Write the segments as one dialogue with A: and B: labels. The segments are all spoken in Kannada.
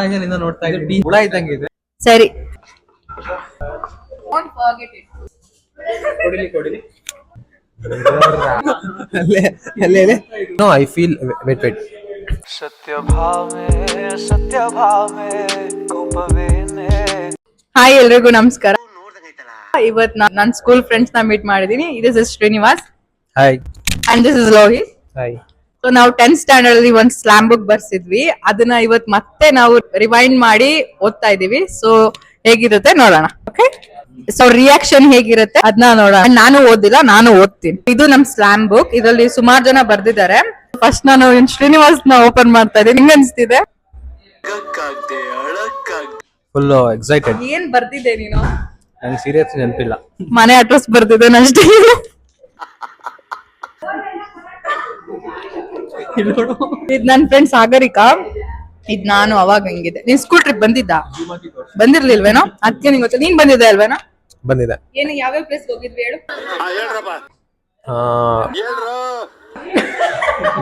A: ನಾನೆಲ್ಲ ನೋಡ್ತಾ ಇದ್ದೀನಿ, ಹುಳ ಇದ್ದಂಗೆ ಇದೆ.
B: ಸರಿ,
A: No, I feel wait.
B: Hi ಎಲ್ರಿಗೂ ನಮಸ್ಕಾರ. ಇವತ್ ನನ್ನ ಸ್ಕೂಲ್ ಫ್ರೆಂಡ್ಸ್ ನ ಮೀಟ್ ಮಾಡಿದೀನಿ. This is Srinivas
A: hi
B: and this is Lohith.
A: Hi.
B: So ನಾವು 10th ಸ್ಟ್ಯಾಂಡರ್ಡ್ ಅಲ್ಲಿ ಒಂದ್ ಸ್ಲಾಮ್ ಬುಕ್ ಬರ್ಸಿದ್ವಿ. ಅದನ್ನ ಇವತ್ ಮತ್ತೆ ನಾವು ರಿವೈಂಡ್ ಮಾಡಿ ಓದ್ತಾ ಇದೀವಿ. ಸೊ ಹೇಗಿರುತ್ತೆ ನೋಡೋಣ. ಓಕೆ, ಸೊ ರಿಯಾಕ್ಷನ್ ಹೇಗಿರುತ್ತೆ ಅದನ್ನ ನೋಡೋಣ. ನಾನು ಓದಿಲ್ಲ, ನಾನು ಓದ್ತೀನಿ. ಇದು ನಮ್ ಸ್ಲಾಮ್ ಬುಕ್. ಇದರಲ್ಲಿ ಸುಮಾರು ಜನ ಬರ್ದಿದ್ದಾರೆ. ಫಸ್ಟ್ ನಾನು ಶ್ರೀನಿವಾಸ್ ನ ಓಪನ್ ಮಾಡ್ತಾ ಇದ್ದೀನಿ. ನಿಂಗೆ ಅನ್ಸ್ತಿದೆ?
A: Full excited.
B: ಏನ್ ಬರ್ದಿದ್ದೆ ನೀನು?
A: ನಂಗೆ ಸೀರಿಯಸ್ ನೆನಪಿಲ್ಲ.
B: ಮನೆ ಅಡ್ರೆಸ್ ಬರ್ದಿದ್ದೇನೆ ಅಷ್ಟೇ. ಇದ್ ನನ್ ಫ್ರೆಂಡ್ ಸಾಗರಿಕಾ. ಇದ್ ನಾನು ಅವಾಗ ಹಂಗಿದೆ. ನೀನ್ ಸ್ಕೂಲ್ ಟ್ರಿಪ್ ಬಂದಿರ್ಲಿಲ್ವೇನೋ? ಅದಕ್ಕೆ ನಿಂಗೆ ಗೊತ್ತಿಲ್ಲ. ನೀನ್ ಬಂದಿದ್ದೆ ಅಲ್ವೇನೋ?
A: ಬಂದಿದೆ.
B: ಏನು ಯಾವ್ಯಾವ ಪ್ಲೇಸ್ ಹೋಗಿದ್ವಿ ಹೇಳು?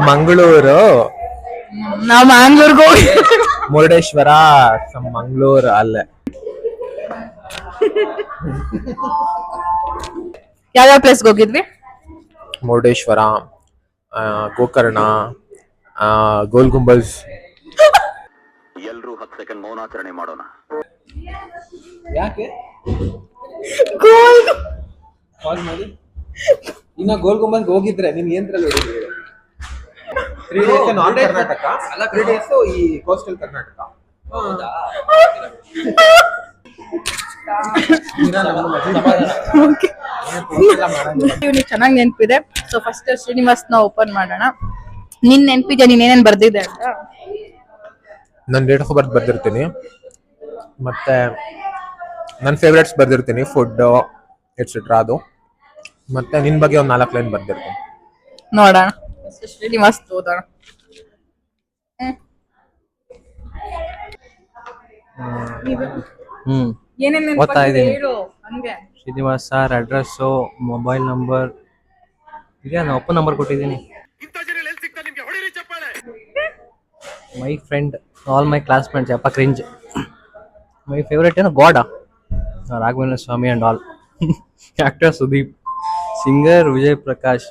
A: ಮಂಗಳೂರು,
B: ನಾವ್ ಮ್ಯಾಂಗ್ಳೂರ್ಗೆ ಹೋಗಿ
A: ಮುರುಡೇಶ್ವರ, ಮಂಗಳೂರು ಅಲ್ಲೇ.
B: ಯಾವ್ಯಾವ ಪ್ಲೇಸ್ ಹೋಗಿದ್ವಿ?
A: ಮುರುಡೇಶ್ವರ, ಗೋಕರ್ಣ, ಗೋಲ್ ಗುಂಬಜ್.
C: ಎಲ್ರೂ 10 ಸೆಕೆಂಡ್ ಮೌನಾಚರಣೆ ಮಾಡೋಣ.
A: ಯಾಕೆ
B: ಗೋಲ್
A: ಇನ್ನ ಗೋಲ್ ಗುಂಬಜ್ ಹೋಗಿದ್ರೆ ನಿಮ್ಗೆ ಏನ್ರಲ್ಲಿ ಹೋಗಿದ್ರಿ? 3 days ನಾರ್ತ್ ಕರ್ನಾಟಕ ಅಲ್ಲ, 3 days ಈ ಕೋಸ್ಟಲ್ ಕರ್ನಾಟಕ.
B: ಇವ್ನಿಗೆ ಚೆನ್ನಾಗಿ ನೆನ್ಪಿದೆ. ಸೊ ಫಸ್ಟ್ ಶ್ರೀನಿವಾಸ್ ನ ಓಪನ್ ಮಾಡೋಣ. ನಿನ್ ನೆನ್ಪಿದೆ? ನೀನ್ ಏನೇನ್ ಬರ್ದಿದೆ ಅಂತ?
A: ನನ್ನ ಡೇಟ್ ಆಫ್ ಬರ್ತ್ ಬರ್ದಿರ್ತೀನಿ, ಮತ್ತೆ ನನ್ನ ಫೇವ್ರೇಟ್ಸ್ ಬರ್ದಿರ್ತೀನಿ, ಫುಡ್ ಎಟ್ಸೆಟ್ರಾ. ಅದು ಮತ್ತೆ ನಿನ್ ಬಗ್ಗೆ ಒಂದು 4 ಲೈನ್ ಬರ್ದಿರ್ತೀನಿ.
B: ನೋಡೋಣ. ಶ್ರೀನಿವಾಸ್ ಓದೋಣ. ಏನೇನ್
D: ಓದ್ತಾ ಇದ್ದೀನಿ.
B: ಹೇಳು ಹಂಗೆ.
D: Srinivas sir address, mobile number ಇದೆಯಾ? ನಾನು ಓಪನ್ ನಂಬರ್ ಕೊಟ್ಟಿದ್ದೀನಿ. My friend, all my classmates. ಯಪ್ಪ ಕ್ರಿಂಜ್. ಮೈ ಫೇವ್ರೇಟ್ ಏನು god Raghavendra Swamy and all. Actor Sudeep, singer Vijay Prakash,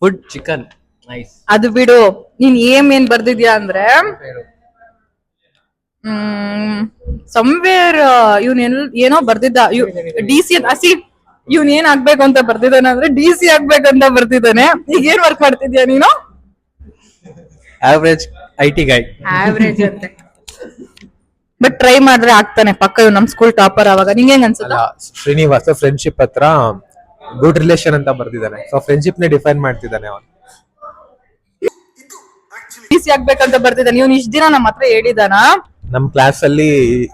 D: food chicken. Nice.
B: ಅದು ಬಿಡು, ನೀನ್ ಏನ್ ಬರ್ದಿದ್ಯಾ ಅಂದ್ರೆ ಸಮ್ವೇರ್ ಇವ್ನ ಏನೋ ಬರ್ದಿದ್ದ. DC ಅಸಿ ಇವ್ನ ಏನ್ ಆಗ್ಬೇಕು ಅಂತ ಬರ್ದಿದ್ದಾನೆ ಅಂದ್ರೆ DC ಆಗ್ಬೇಕಂತ ಬರ್ದಿದ್ದಾನೆ. ಈಗ ಏನ್ ವರ್ಕ್ ಮಾಡ್ತಿದ್ಯಾ ನೀನು?
D: Average IT Guy.
B: ಆವರೇಜ್ ಅಂತೆ, ಬಟ್ ಟ್ರೈ ಮಾಡಿದ್ರೆ ಆಗ್ತಾನೆ ಪಕ್ಕ. ಇವ್ ನಮ್ ಸ್ಕೂಲ್ ಟಾಪರ್. ಅವಾಗ ನಿಂಗೆ ಹೆಂಗ್ ಅನ್ಸುತ್ತ?
A: ಶ್ರೀನಿವಾಸ ಫ್ರೆಂಡ್ಶಿಪ್ ಹತ್ರ ಗುಡ್ ರಿಲೇಷನ್ ಅಂತ ಬರ್ದಿದ್ದಾನೆ. ಸೊ ಫ್ರೆಂಡ್ಶಿಪ್ ನೇ ಡಿಫೈನ್ ಮಾಡ್ತಿದ್ದಾನೆ ಅವನು.
B: DC ಆಗ್ಬೇಕಂತ ಬರ್ದಿದ್ದಾನೆ. ಇವ್ನು ಇಷ್ಟ ದಿನ ನಮ್ಮ ಹತ್ರ ಹೇಳಿದಾನ.
A: ನಮ್ ಕ್ಲಾಸ್ ಅಲ್ಲಿ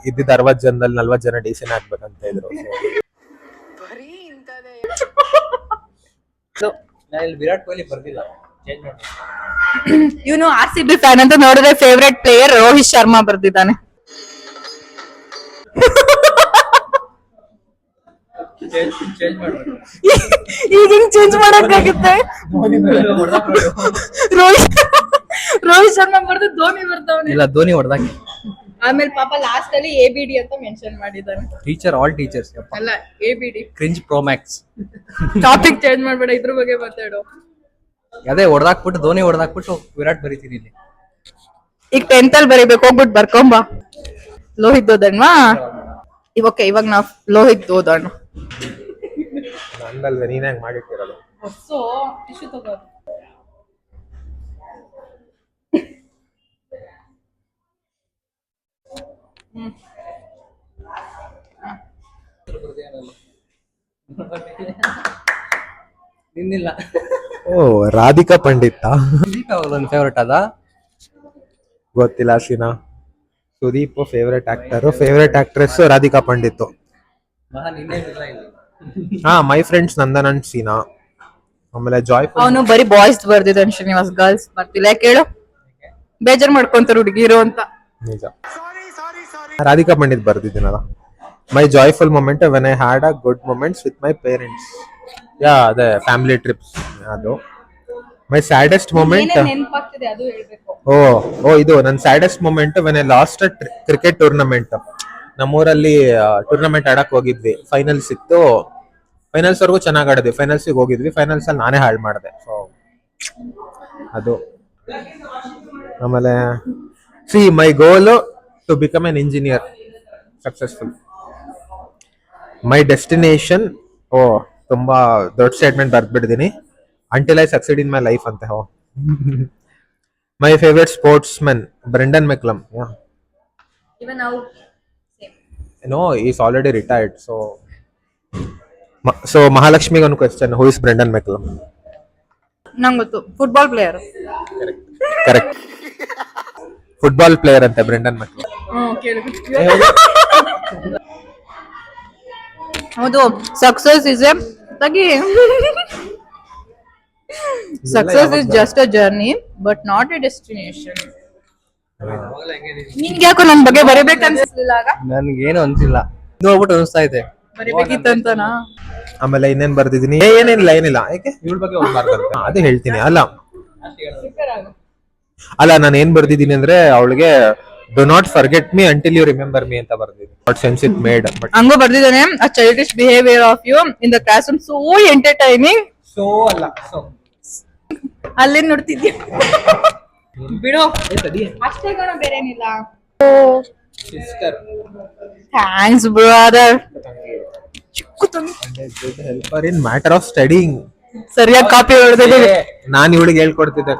A: ಇದ್ದಿದ್ದ 60 ಜನದಲ್ಲಿ 40 ಜನ ಡಿಸಿನ ಆಗ್ಬೇಕಂತ ಇದ್ರು.
D: ವಿರಾಟ್ ಕೊಹ್ಲಿ ಬರ್ದಿಲ್ಲ, ಚೇಂಜ್ ಮಾಡಿ.
B: ಇವನು RCB ಫ್ಯಾನ್ ಅಂತ ನೋಡಿದ್ರೆ ಫೇವ್ರೆಟ್ ಪ್ಲೇಯರ್ ರೋಹಿತ್ ಶರ್ಮಾ ಬರ್ದಿದ್ದಾನೆ.
D: ಚೇಂಜ್ ಮಾಡ್ಬೇಕು.
B: ಈಗ ಹಿಂಗ್ ಚೇಂಜ್ ಮಾಡಕ್ಕಾಗುತ್ತೆ? ರೋಹಿತ್ ಶರ್ಮಾ ಬರ್ದು ಧೋನಿ ಬರ್ದವನೆ.
D: ಇಲ್ಲ, ಧೋನಿ ಹೊಡೆದಾಕಿ.
B: ಆಮೇಲೆ ಪಾಪ ಲಾಸ್ಟ್ ಅಲ್ಲಿ ABD ಅಂತ ಮೆನ್ಷನ್ ಮಾಡಿದ್ದಾನೆ.
D: Teacher, all teachers.
B: ಅಲ್ಲ, ABD.
D: Cringe pro Max.
B: Topic change ಮಾಡ್ಬೇಡ, ಇದ್ರ ಬಗ್ಗೆ ಮಾತಾಡು.
D: ಅದೇ ಹೊಡೆದಾಕ್ಬಿಟ್ಟು, ಧೋನಿ ಹೊಡೆದಾಕ್ಬಿಟ್ಟು ವಿರಾಟ್ ಬರೀತೀನಿ ಇಲ್ಲಿ.
B: ಈಗ 10th ಅಲ್ಲಿ ಬರೀಬೇಕು, ಹೋಗ್ಬಿಟ್ಟು ಬರ್ಕೊಂಬ. ಲೋಹಿತ್ ಓದಣ್ವಾ? ಓಕೆ, ಇವಾಗ ನಾವ್ ಲೋಹಿತ್ ಓದೋಣ.
A: ನಂದಲ್ವೇ, ನೀನ್ ಹೆಂಗ್ ಮಾಡಿಟ್ಟಿರೋದು?
B: ಸೊ ಟಿಶ್ಯೂ ತಗೋ.
D: ನಿನ್ನಿಲ್ಲ.
A: ಓ, ರಾಧಿಕಾ ಪಂಡಿತ.
D: ಸುದೀಪ್ ಅವರ ಫೇವ್ರೇಟ್ ಅದ?
A: ಗೊತ್ತಿಲ್ಲ Seena. Sudeep favourite actor, favourite actress Radhika Pandit. My friends Nandan and Seena. ಆಮೇಲೆ ಜಾಯ್.
B: ಅವನು ಬರೀ ಬಾಯ್ಸ್ ಬರ್ದಿದ್ದಾನೆ. ಶ್ರೀನಿವಾಸ್ ಗರ್ಲ್ಸ್ ಬರ್ತಿಲ್ಲ. ಕೇಳು, ಬೇಜಾರ್ ಮಾಡ್ಕೊಂತಾರ ಹುಡುಗಿರು ಅಂತ.
A: ನಿಜ. ರಾಧಿಕಾ ಪಂಡಿತ್ ಬರ್ದಿದ್ದೀನಲ್ಲ. My joyful moment when I had a good moments with my parents. Yeah ಅದೇ ಫ್ಯಾಮಿಲಿ ಟ್ರಿಪ್ಸ್ ಅದು. ಮೈ ಸ್ಯಾಡೆಸ್ಟ್ ಮೂಮೆಂಟ್,
B: ನೆನಪಾಗ್ತಿದೆ ಅದು ಹೇಳ್ಬೇಕು.
A: ಇದು ನನ್ನ saddest moment when I lost cricket tournament. ನಮ್ಮೂರಲ್ಲಿ ಟೂರ್ನಮೆಂಟ್ ಆಡಕ್ ಹೋಗಿದ್ವಿ, ಫೈನಲ್ಸ್ ಇತ್ತು. ಫೈನಲ್ಸ್ ವರ್ಗೂ ಚೆನ್ನಾಗಿ ಆಡಿದ್ವಿ, ಫೈನಲ್ಸಿಗೆ ಹೋಗಿದ್ವಿ, ಫೈನಲ್ಸ್ ಅಲ್ಲಿ ನಾನೇ ಹಾಳು ಮಾಡಿದೆ. ಸೊ ಅದು. ಆಮೇಲೆ see my goal to become an engineer successful. My destination, ತುಂಬಾ ದೊಡ್ಡ ಸ್ಟೇಟ್ಮೆಂಟ್ ಬರ್ದ್ಬಿಟ್ಟಿದೀನಿ. Until I succeed in my life ಅಂತ. My favourite sportsmen Brendon McCullum.
B: Even now,
A: no is already retired. So ಮಹಾಲಕ್ಷ್ಮಿಗೆ ಒಂದು question, who is Brendon McCullum?
B: ನಂಗೆ ಗೊತ್ತು, football player.
A: Correct, football player ಅಂತೆ ಬ್ರೆಂಡನ್ ಮೆಕ್ಲಮ್.
B: ಹೌದು, ಸಕ್ಸಸ್ ಇಸ್ ಎ ತಗಿ success is just a journey but not a destination. ನಿನ್ಗೆ ಯಾಕೋ ನನ್ ಬಗ್ಗೆ ಬರೀಬೇಕನ್ಸಿರ್ಲಿಲ್ಲ ಆಗ?
D: ನನ್ಗೇನು ಅನ್ಸಿಲ್ಲ, ನೋಡ್ಬಿಟ್ಟು ಅನಿಸ್ತಾ ಇದೆ
B: ಬರೀಬೇಕಿತ್ತಂತನಾ?
A: ಆಮೇಲೆ ಇನ್ನೇನ್ ಬರ್ದಿದ್ದೀನಿ, ಏನಿಲ್ಲ ಯಾಕೆ ಇವಳ ಬಗ್ಗೆ ಹೋಗ್ಬಾರ್ದಂತ ಅದೇ ಹೇಳ್ತೀನಿ. ಅಲ್ಲ ನಾನು ಏನ್ ಬರ್ದಿದ್ದೀನಿ ಅಂದ್ರೆ, ಅವಳಿಗೆ do not forget me until you remember me ಅಂತ ಬರ್ದಿದ್ದೀನಿ. What sense it made. But
B: ಹಂಗೂ ಬರ್ದಿದ್ದಾನೆ, a childish behaviour of you in the classroom so entertaining.
A: So ಅಲ್ಲ,
B: ಅಲ್ಲೇನ್ ನೋಡ್ತಿದ್ಯಾ ಬಿಡು, ಅಷ್ಟೇ ಕಣ, ಬೇರೆ ಏನಿಲ್ಲ. Thanks brother.
A: Helper in matter of studying.
B: ಸರಿಯಾಗಿ ಕಾಪಿ ಹೊಡೆದಿದ್ದೀವಿ.
A: ನಾನು ಇವಳಿಗೆ ಹೇಳ್ಕೊಡ್ತಿದ್ದೆ.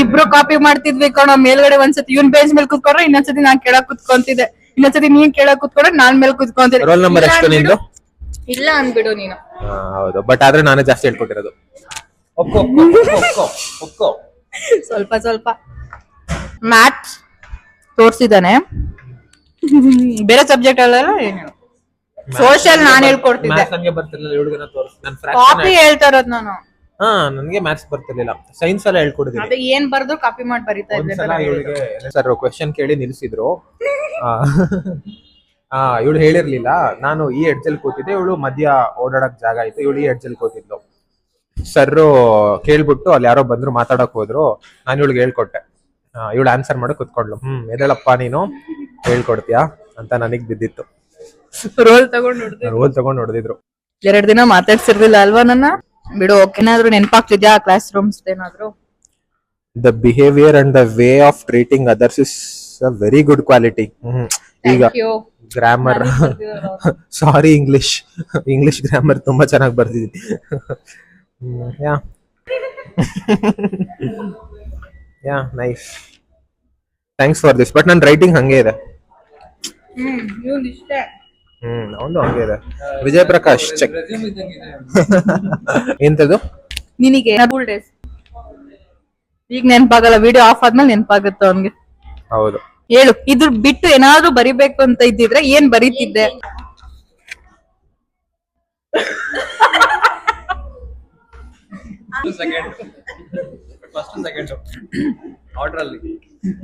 B: ಇಬ್ರು ಕಾಪಿ ಮಾಡ್ತಿದ್ವಿ ಕಣ. ಮೇಲ್ಗಡೆ ಒಂದ್ಸತಿ ಇವ್ನ್ ಬೇಂಚ್ ಮೇಲೆ ಕುತ್ಕೊಂಡ್ರೆ, ಇನ್ನೊಂದ್ಸತಿ ನಾನ್ ಕೆಳಗ್ ಕುತ್ಕೊಂತಿದ್ದೆ, ಇನ್ನೊಂದ್ಸತಿ ನೀನ್ ಕೆಳಗ್ ಕುತ್ಕೊಂಡ್ರೆ ನಾನ್ ಮೇಲೆ ಕುತ್ಕೊಂತಿದ್ದೆ.
A: ರೋಲ್ ನಂಬರ್ ಎಷ್ಟು ನಿಂದು?
B: ಇಲ್ಲ ಅನ್ಬಿಡು ನೀನು.
A: ಹೌದು, ಬಟ್ ಆದ್ರೆ ನಾನೇ ಜಾಸ್ತಿ ಹೇಳ್ಕೊಟ್ಟಿರೋದು.
B: ಸ್ವಲ್ಪ ಮ್ಯಾಥ್ಸ್ ತೋರ್ಸಿದಾನೆ, ಬೇರೆ ಸಬ್ಜೆಕ್ಟ್ ಅಲ್ಲೆಲ್ಲ ಏನು ಸೋಷಿಯಲ್ ನಾನ್ ಹೇಳ್ಕೊಡ್ತಿದ್ದೆ.
A: ನನಗೆ ಬರ್ತಿರ್ಲಿಲ್ಲ, ಇವಳಿಗೆ ತೋರಿಸ್.
B: ಕಾಪಿ ಹೇಳ್ತಾ ಇರೋದ್ ನಾನು.
A: ನನಗೆ ಮ್ಯಾಥ್ಸ್ ಬರ್ತಿರ್ಲಿಲ್ಲ, ಸೈನ್ಸ್ ಎಲ್ಲ ಹೇಳ್ಕೊಡಿದ್ದೀನಿ.
B: ಅದೇ ಏನ್ ಬರ್ದು ಕಾಪಿ ಮಾಡಿ ಬರೀತಾ ಇದ್ದೆ.
A: ಸರ್ ಕ್ವೆಶ್ಚನ್ ಕೇಳಿ ನಿಲ್ಸಿದ್ರು, ಇವಳು ಹೇಳಿರ್ಲಿಲ್ಲ. ನಾನು ಈ ಎಡ್ಜಲ್ಲಿ ಕೂತಿದ್ದೆ, ಇವಳು ಮಧ್ಯ ಓಡಾಡಕ್ ಜಾಗ ಆಯ್ತು, ಇವಳು ಈ ಎಡ್ಜಲ್ಲಿ ಕೂತಿದ್ಲು. ಸರ್ ಕೇಳ್ಬಿಟ್ಟು ಅಲ್ಲಿ ಯಾರೋ ಬಂದ್ರು, ಮಾತಾಡಕ್ ಹೋದ್ರು. ನಾನು ಇವಳಿಗೆ ಹೇಳ್ಕೊಟ್ಟೆ, ಇವಳು ಆನ್ಸರ್ ಮಾಡಿ ಕುತ್ಕೊಂಡ್ಲು. ಎದಳಪ್ಪ ನೀನು ಹೇಳ್ಕೊಡ್ತೀಯಾ ಅಂತ ನನಗ್ ಬಿದ್ದಿತ್ತು.
B: ರೋಲ್ ತಗೊಂಡ್
A: ನೋಡಿದ್ರು.
B: 2 ದಿನ ಮಾತಾಡ್ಸಿರ್ಲಿಲ್ಲ ಅಲ್ವಾ ನನ್ನ? ಬಿಡು, ಏನಾದ್ರು ನೆನಪಾಗ್ತಿದ್ಯಾ ಕ್ಲಾಸ್ ರೂಮ್ಸ್ ಏನಾದ್ರು?
A: The behaviour and the way of treating others is a very good quality. ಈಗ ಗ್ರಾಮರ್, ಸಾರಿ ಇಂಗ್ಲಿಷ್ ಗ್ರಾಮರ್ ತುಂಬಾ ಚೆನ್ನಾಗಿ ಬರ್ತಿದ್ದೀನಿ. Yeah nice, thanks for this. But ನನ್ನ ರೈಟಿಂಗ್ ಹಂಗೆ ಇದೆ. ಅವನು ಹಂಗೆ ಇದೆ. ವಿಜಯ್ ಪ್ರಕಾಶ್ ಚೆಕ್. ಎಂತದು
B: ನಿನಗೆ ಈಗ ನೆನಪಾಗಲ್ಲ, ವಿಡಿಯೋ ಆಫ್ ಆದ್ಮೇಲೆ ನೆನಪಾಗುತ್ತೆ ಅವನ್ಗೆ.
A: ಹೌದು,
B: ಹೇಳು, ಇದ್ರ ಬಿಟ್ಟು ಏನಾದ್ರು ಬರಿಬೇಕು ಅಂತ ಇದ್ದಿದ್ರೆ ಏನ್ ಬರೀತಿದ್ದೆ?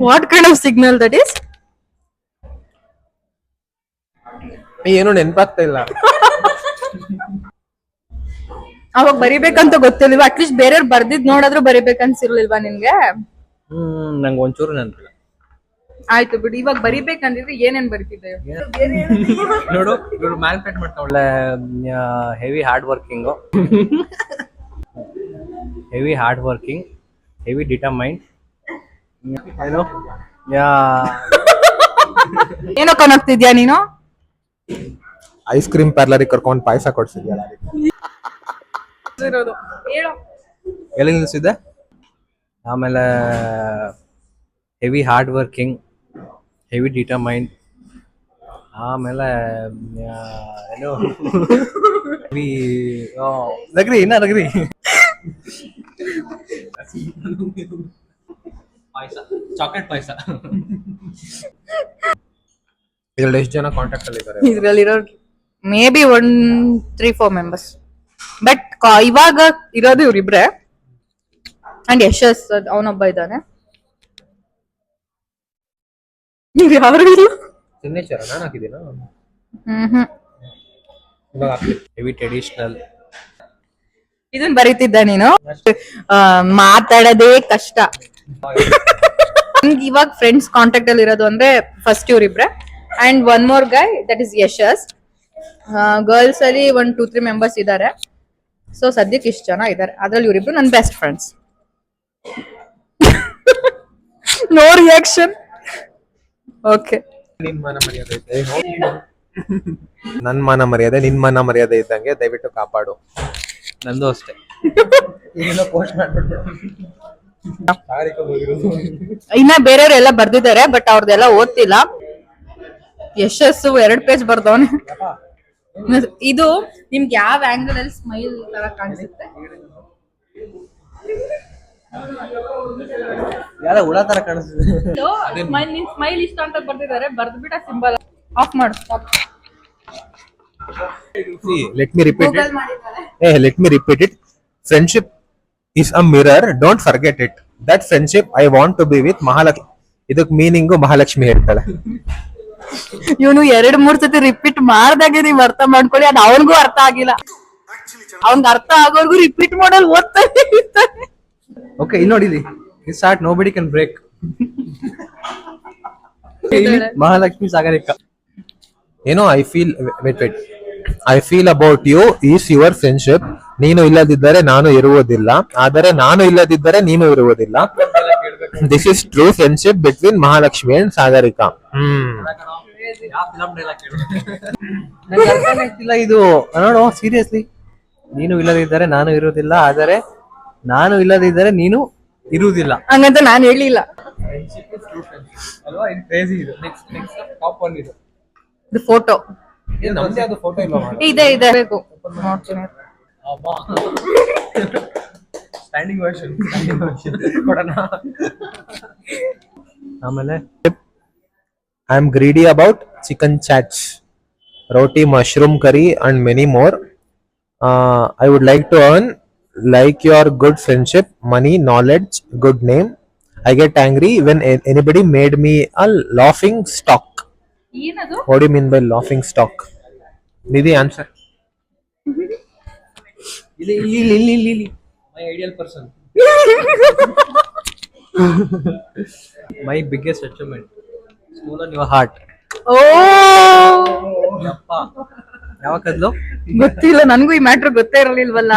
B: What kind of signal that is?
A: ಏನು ನೆನಪಾಗ್ತಾ ಇಲ್ಲ.
B: ಅವಾಗ ಬರಿಬೇಕಂತ ಗೊತ್ತಿಲ್ವಾ? ಅಟ್ಲೀಸ್ಟ್ ಬೇರೆಯವ್ರು ಬರ್ದಿದ್ ನೋಡಾದ್ರೂ ಬರಿಬೇಕನ್ಸಿರ್ಲಿಲ್ವಾ ನಿನ್ಗೆ?
D: ನಂಗೆ ಒಂಚೂರು ನೆನಪಿಲ್ಲ.
B: ಆಯ್ತು ಬಿಡು, ಇವಾಗ ಬರಿಬೇಕಂದಿದ್ರೆ ಏನೇನ್ ಬರಿತಿದ್ದೆ?
D: ನೋಡು, ಇವ್ರು ಮ್ಯಾನ್ಫ್ಯಾಕ್ಟ್ ಮಾಡ್ತಾ ಒಳ್ಳೆ heavy hard working, heavy determined. ಏನು
B: ಏನೋ ಕನಕ್ತಿದ್ಯಾ ನೀನು?
A: ಐಸ್ ಕ್ರೀಮ್ ಪಾರ್ಲರ್ ಕರ್ಕೊಂಡು ಪಾಯಸ ಕೊಡ್ಸಿದ್ಯಲ್ಲ.
D: ಎಲ್ಲಿ ನಿಲ್ಸಿದ್ದೆ? ಆಮೇಲೆ heavy hard working, heavy determined, ಆಮೇಲೆ ಏನು ನಗರಿ ಪಾಯಸ, ಚಾಕ್ಲೇಟ್ ಪಾಯಸ.
A: ಇದ್ರಲ್ಲಿ ಎಷ್ಟು ಜನ ಕಾಂಟ್ಯಾಕ್ಟ್ ಅಲ್ಲಿ ಇದ್ದಾರೆ?
B: ಇದ್ರಲ್ಲಿರೋ ಮೇ ಬಿ 3-4 ಮೆಂಬರ್ಸ್. ಬಟ್ ಇವಾಗ ಇರೋದು ಇವ್ರಿಬ್ರೆ. ಅಂಡ್ ಯಶಸ್ ಅವನೊಬ್ಬ ಇದ್ದಾನೆ. ನೀವ್ ಯಾರು ಇಲ್ಲ?
A: ಸಿಗ್ನೇಚರ್ ನಾನು ಹಾಕಿದ್ದೀನ.
B: ಹ್ಮ್
A: ಇವಾಗ
D: ಹೆವಿ ಟ್ರೆಡಿಷನಲ್,
B: ಇದನ್ ಬರೀತಿದ್ದ ನೀನು ಮಾತಾಡೋದೇ ಕಷ್ಟ. ನಂಗೆ ಇವಾಗ ಫ್ರೆಂಡ್ಸ್ ಕಾಂಟ್ಯಾಕ್ಟ್ ಅಲ್ಲಿ ಇರೋದು ಅಂದ್ರೆ ಫಸ್ಟ್ ಇವ್ರಿಬ್ರೆ and one more guy that is Yashas. Girls ಅಲ್ಲಿ 1-2-3 ಮೆಂಬರ್ಸ್ ಇದಾರೆ. ಸೊ ಸದ್ಯಕ್ಕೆ ಇಷ್ಟು ಜನ ಇದಾರೆ. ಅದ್ರಲ್ಲಿ ಇವ್ರಿಬ್ರು ನನ್ನ best friends. No reaction. Okay.
A: ನಿನ್ ಮಾನ ಮರ್ಯಾದೆ ಇದೆ, ನನ್ ಮಾನ ಮರ್ಯಾದೆ ನಿನ್ ಮಾನ ಮರ್ಯಾದೆ ಇದ್ದಂಗೆ ದಯವಿಟ್ಟು ಕಾಪಾಡು.
D: ನಂದು ಅಷ್ಟೇ.
B: ಇನ್ನ ಬೇರೆಯವರೆಲ್ಲ ಬರ್ದಿದ್ದಾರೆ ಬಟ್ ಅವ್ರದ್ದೆಲ್ಲ ಓದ್ತಿಲ್ಲ. ಯಶಸ್ಸು 2 ಪೇಜ್ ಬರ್ದವನೆ. ಇದು ನಿಮ್ಗೆ ಯಾವ ಆಂಗಲ್ ಅಲ್ಲಿ ಸ್ಮೈಲ್ ತರ ಕಾಣಿಸುತ್ತೆ?
D: ಹುಳ ತರ ಕಾಣಿಸ್ತದೆ.
B: ಸ್ಮೈಲ್ ಇಷ್ಟ ಅಂತ ಬರ್ದಿದ್ದಾರೆ. ಬರ್ದ್ಬಿಟ್ಟ ಸಿಂಬಲ್ ಆಫ್ ಮಾಡು.
A: Let me repeat it. Let me repeat it. Friendship is a mirror, don't forget it. That friendship I want to be with Mahalakshmi. ಇದಕ್ ಮೀನಿಂಗು ಮಹಾಲಕ್ಷ್ಮಿ ಹೇಳ್ತಾಳೆ.
B: ಇವನು 2-3 ಸತಿ ರಿಪೀಟ್ ಮಾಡ್ದಾಗೆ ನೀವ್ ಅರ್ಥ ಮಾಡ್ಕೊಳ್ಳಿ. ಅದು ಅವನಿಗೂ ಅರ್ಥ ಆಗಿಲ್ಲ. ಅವ್ನ್ಗೆ ಅರ್ಥ ಆಗೋರ್ಗು ರಿಪೀಟ್ ಮಾಡಲ್ ಓದ್ತಾನೆ ಇರ್ತಾನೆ.
D: ಓಕೆ, ಇಲ್ಲಿ ನೋಡಿ, this art nobody can break. Mahalakshmi Sagarika.
A: ಏನೋ I feel I feel about you is your friendship. ನೀನು ಇಲ್ಲದಿದ್ದರೆ ನಾನು ಇರುವುದಿಲ್ಲ, ಆದರೆ ನಾನು ಇಲ್ಲದಿದ್ದರೆ ನೀನು ಇರುವುದಿಲ್ಲ. This is true friendship between Mahalakshmi and Sagarika.
D: ಇದು ನೋಡು, ಸೀರಿಯಸ್ಲಿ. ನೀನು ಇಲ್ಲದಿದ್ದರೆ ನಾನು ಇರುವುದಿಲ್ಲ, ಆದರೆ ನಾನು ಇಲ್ಲದಿದ್ದರೆ ನೀನು ಇರುವುದಿಲ್ಲ.
B: ಹಂಗಂತ ನಾನು ಹೇಳಿಲ್ಲ. ಇದು ಫೋಟೋ ಇದೆ ಬೇಕು ನೋಡ್ತೀನಿ.
D: ಆಮೇಲೆ
A: I am greedy about chicken chats, roti, mushroom curry and many more. I would like to earn like your good friendship, money, knowledge, good name. I get angry when anybody made me a laughing stock.
B: ಏನದು?
A: What do you mean by laughing stock? Nidhi, answer.
D: My ideal person. My biggest achievement. Stolen your heart.
B: ಓ
D: ಯಾವ ಕದ್ಲು?
B: ಗೊತ್ತಿಲ್ಲ ನನಗೂ. ಈ ಮ್ಯಾಟ್ರ್ ಗೊತ್ತೇ ಇರಲಿಲ್ವಲ್ಲ.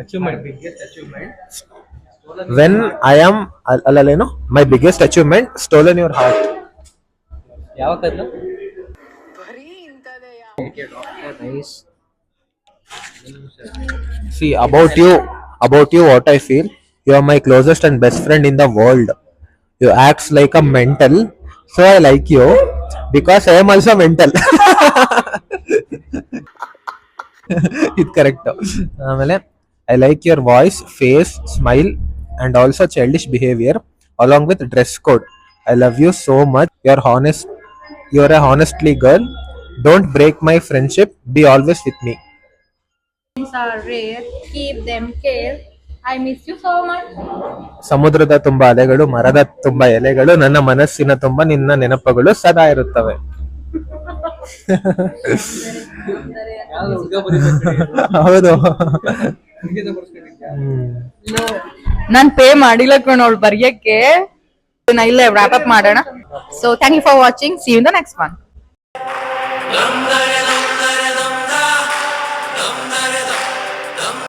D: Achievement. Biggest achievement.
A: When I am ಅಲ್ಲಲೇನು my biggest achievement stolen your heart.
D: ಯಾವ ಕದ್ಲು? Nice.
A: See, about you what I feel, you are my closest and best friend in the world. You act like a mental, so I like you because I am also mental. It's correct. ಆಮೇಲೆ I like your voice, face, smile and also childish behavior along with dress code. I love you so much. You're a honestly girl. Don't break my friendship. Be always with me.
B: are rare. Keep them care. I miss you so much.
A: ಸಮುದ್ರದ ತುಂಬಾ ಅಲೆಗಳು, ಮರದ ತುಂಬಾ ಎಲೆಗಳು, ನನ್ನ ಮನಸ್ಸಿನ ತುಂಬಾ ನಿನ್ನ ನೆನಪುಗಳು ಸದಾ ಇರುತ್ತವೆ. ಹೌದು.
B: ನಾನ್ ಪೇ ಮಾಡಿಲ್ಲ ಕಣ ಅವಳು ಬರೆಯಕ್ಕೆ. ನಾ ಇಲ್ಲೇ ವ್ರಾಪ್ ಅಪ್ ಮಾಡೋಣ. So thank you for watching. See you in the next one.